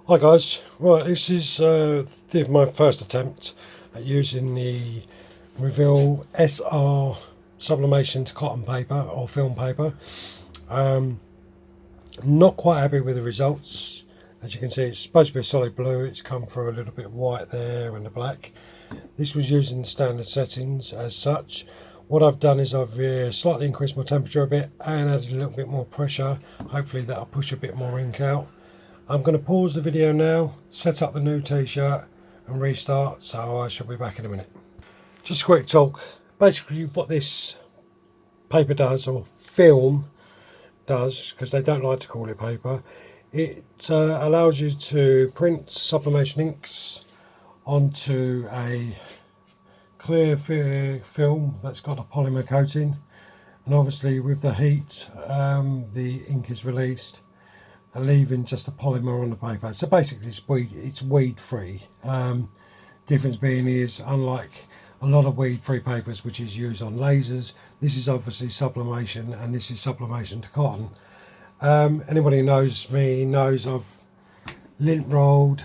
Hi guys, right, this is my first attempt at using the Ricoh SR sublimation to cotton paper or film paper. Not quite happy with the results. As you can see, it's supposed to be a solid blue. It's come through a little bit of white there and the black. This was using the standard settings as such. What I've done is I've slightly increased my temperature a bit and added a little bit more pressure. Hopefully that'll push a bit more ink out. I'm going to pause the video now, set up the new t-shirt and restart, so I shall be back in a minute. Just a quick talk. Basically what this paper does, or film does, because they don't like to call it paper, it allows you to print sublimation inks onto a clear film that's got a polymer coating, and obviously with the heat the ink is released, leaving just a polymer on the paper. So basically it's weed free. Difference being is, unlike a lot of weed free papers which is used on lasers, this is obviously sublimation, and this is sublimation to cotton. Anybody who knows me knows I've lint rolled,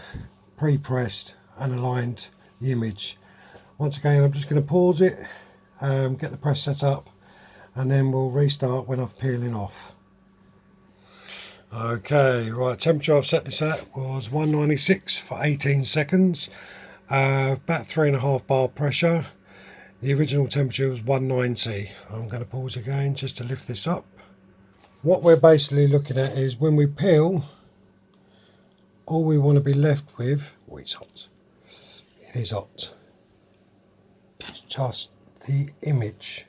pre-pressed and aligned the image. Once again, I'm just going to pause it, get the press set up, and then we'll restart when I've peeling off. Okay, right, temperature I've set this at was 196 for 18 seconds, about 3.5 bar pressure. The original temperature was 190. I'm going to pause again just to lift this up. What we're basically looking at is when we peel, all we want to be left with, oh, it's hot, it is hot, it's just the image,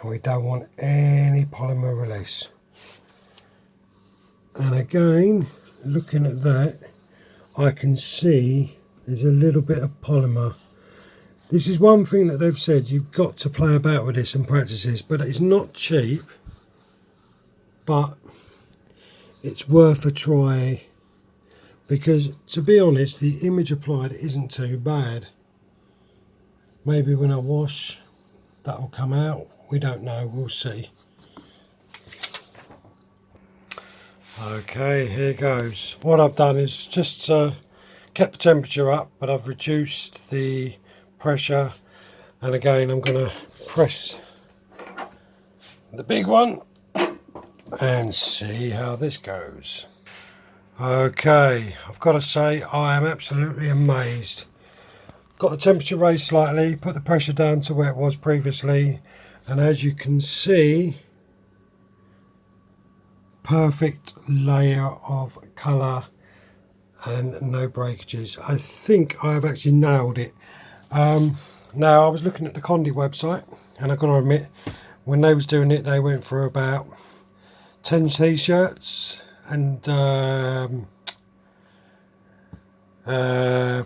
and we don't want any polymer release. And again, looking at that, I can see there's a little bit of polymer. This is one thing that they've said, you've got to play about with this and practice this, but it's not cheap, but it's worth a try, because to be honest, the image applied isn't too bad. Maybe when I wash, that will come out. We don't know, we'll see. Okay, here goes. What I've done is just kept the temperature up, but I've reduced the pressure, and again I'm going to press the big one and see how this goes. Okay, I've got to say I am absolutely amazed. Got the temperature raised slightly, put the pressure down to where it was previously, and as you can see, perfect layer of colour and no breakages. I think I've actually nailed it. Now, I was looking at the Condi website, and I've got to admit, when they was doing it, they went for about 10 t-shirts and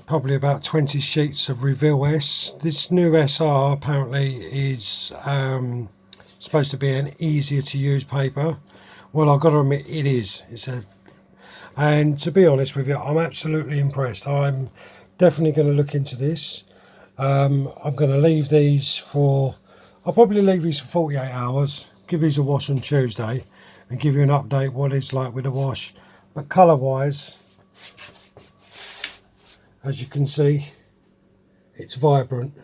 probably about 20 sheets of Reveal S. This new SR apparently is supposed to be an easier to use paper. Well, I've got to admit it is. And to be honest with you, I'm absolutely impressed. I'm definitely going to look into this. I'm going to leave these for, I'll probably leave these for 48 hours, give these a wash on Tuesday, and give you an update what it's like with the wash. But colour wise, as you can see, it's vibrant,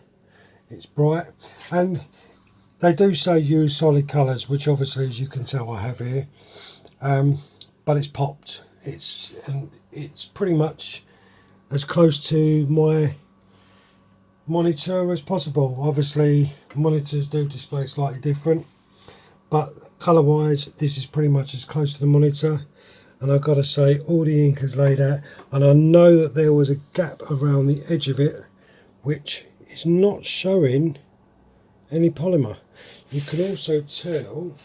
it's bright, and they do say use solid colours, which obviously, as you can tell, I have here, but it's popped. It's pretty much as close to my monitor as possible. Obviously, monitors do display slightly different, but colour wise, this is pretty much as close to the monitor. And I've got to say, all the ink is laid out, and I know that there was a gap around the edge of it, which is not showing any polymer. You can also tell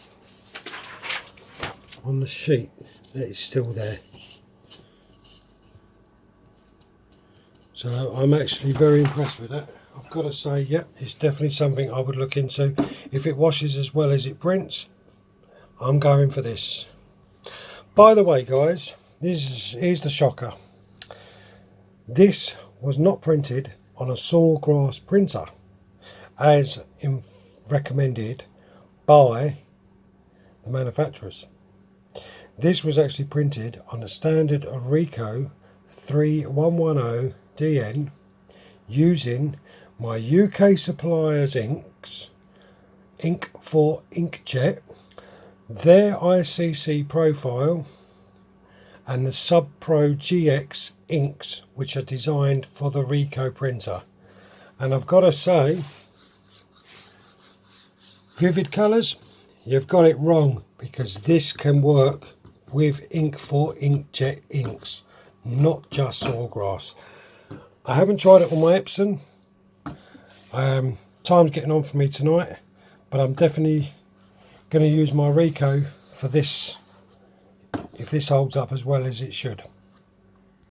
on the sheet that it's still there. So I'm actually very impressed with that. I've got to say, yep, it's definitely something I would look into. If it washes as well as it prints, I'm going for this. By the way, guys, here's the shocker. This was not printed on a sawgrass printer, as recommended by the manufacturers. This was actually printed on a standard Ricoh 3110DN using my UK supplier's inks, inkforinkjet, their ICC profile, and the Sub Pro GX inks, which are designed for the Ricoh printer. And I've got to say, vivid colours, you've got it wrong, because this can work with inkforinkjet inks, not just Sawgrass. I haven't tried it on my Epson. Time's getting on for me tonight, but I'm definitely going to use my Ricoh for this, if this holds up as well as it should.